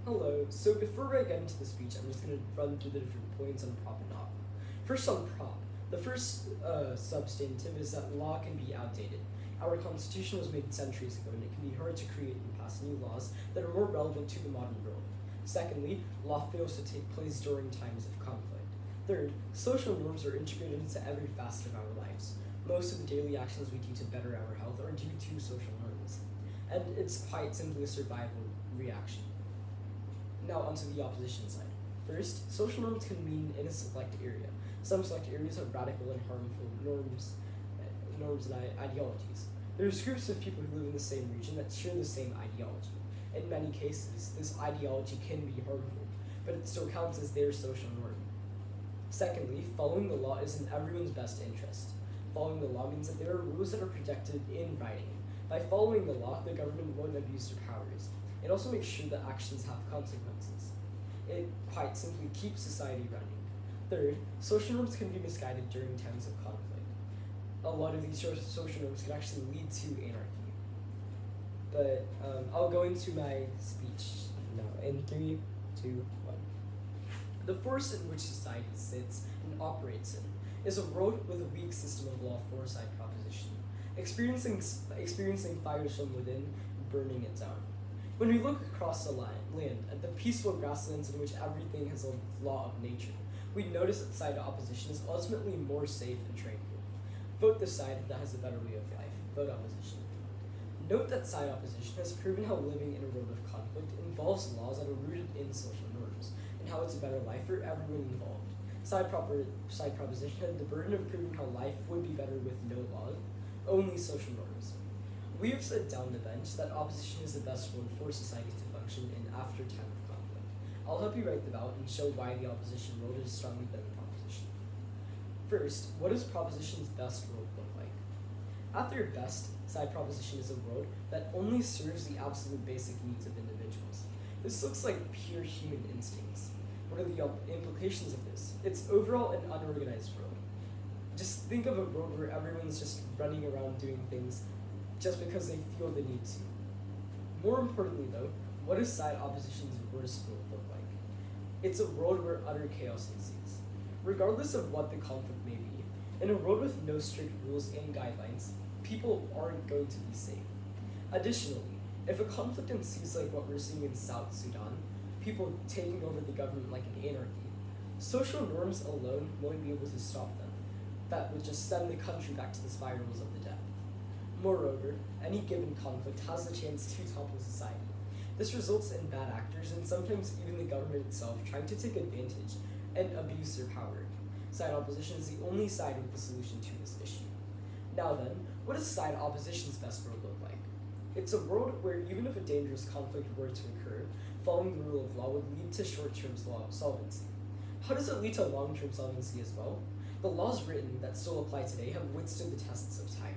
Hello. So before I get into the speech, I'm just going to run through the different points on prop and op. First on prop. The first substantive is that law can be outdated. Our Constitution was made centuries ago, and it can be hard to create and pass new laws that are more relevant to the modern world. Secondly, law fails to take place during times of conflict. Third, social norms are integrated into every facet of our lives. Most of the daily actions we do to better our health are due to social norms. And it's quite simply a survival reaction. Now onto the opposition side. First, social norms can mean in a select area. Some select areas have radical and harmful norms and ideologies. There's groups of people who live in the same region that share the same ideology. In many cases, this ideology can be harmful, but it still counts as their social norm. Secondly, following the law is in everyone's best interest. Following the law means that there are rules that are protected in writing. By following the law, the government won't abuse their powers. It also makes sure that actions have consequences. It quite simply keeps society running. Third, social norms can be misguided during times of conflict. A lot of these social norms can actually lead to anarchy. But I'll go into my speech now in 3, 2, 1. The force in which society sits and operates in is a world with a weak system of law foresight proposition, experiencing fires from within, burning it down. When we look across the land at the peaceful grasslands in which everything has a law of nature, we notice that side opposition is ultimately more safe and tranquil. Vote the side that has a better way of life. Vote opposition. Note that side opposition has proven how living in a world of conflict involves laws that are rooted in social norms, and how it's a better life for everyone involved. Side proposition had the burden of proving how life would be better with no law, only social norms. We have set down the bench that opposition is the best road for society to function in after time of conflict. I'll help you write them out and show why the opposition road is stronger than the proposition. First, what does proposition's best road look like? At their best, side proposition is a road that only serves the absolute basic needs of individuals. This looks like pure human instincts. What are the implications of this? It's overall an unorganized road. Just think of a road where everyone's just running around doing things just because they feel the need to. More importantly though, what does side opposition's worst road look like? It's a road where utter chaos ensues. Regardless of what the conflict may be, in a road with no strict rules and guidelines, people aren't going to be safe. Additionally, if a conflict ensues like what we're seeing in South Sudan, people taking over the government like an anarchy, social norms alone won't be able to stop them. That would just send the country back to the spirals of the depth. Moreover, any given conflict has the chance to topple society. This results in bad actors and sometimes even the government itself trying to take advantage and abuse their power. Side opposition is the only side with the solution to this issue. Now then, what does side opposition's best road look like? It's a world where even if a dangerous conflict were to occur, following the rule of law would lead to short-term solvency. How does it lead to long-term solvency as well? The laws written that still apply today have withstood the tests of time.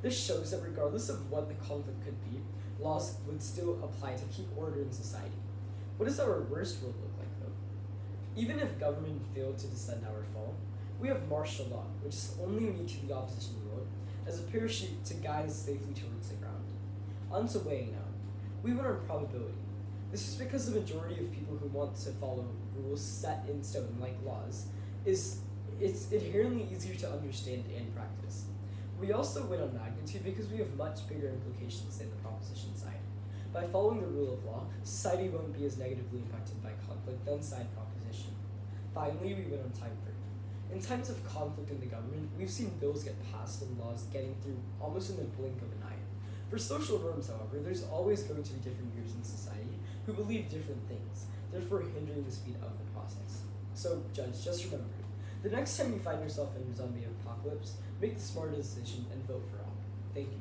This shows that regardless of what the conflict could be, laws would still apply to keep order in society. What does our worst world look like though? Even if government failed to descend our fall, we have martial law, which is only unique to the opposition world, as a parachute to guide us safely towards the ground. On to weighing now. We win on probability. This is because the majority of people who want to follow rules set in stone like laws it's inherently easier to understand and practice. We also win on magnitude because we have much bigger implications than the proposition side. By following the rule of law, society won't be as negatively impacted by conflict than side proposition. Finally, we win on time frame. In times of conflict in the government, we've seen bills get passed and laws getting through almost in the blink of an eye. For social norms, however, there's always going to be different groups in society who believe different things, therefore hindering the speed of the process. So, judge, just remember, the next time you find yourself in a zombie apocalypse, make the smart decision and vote for op. Thank you.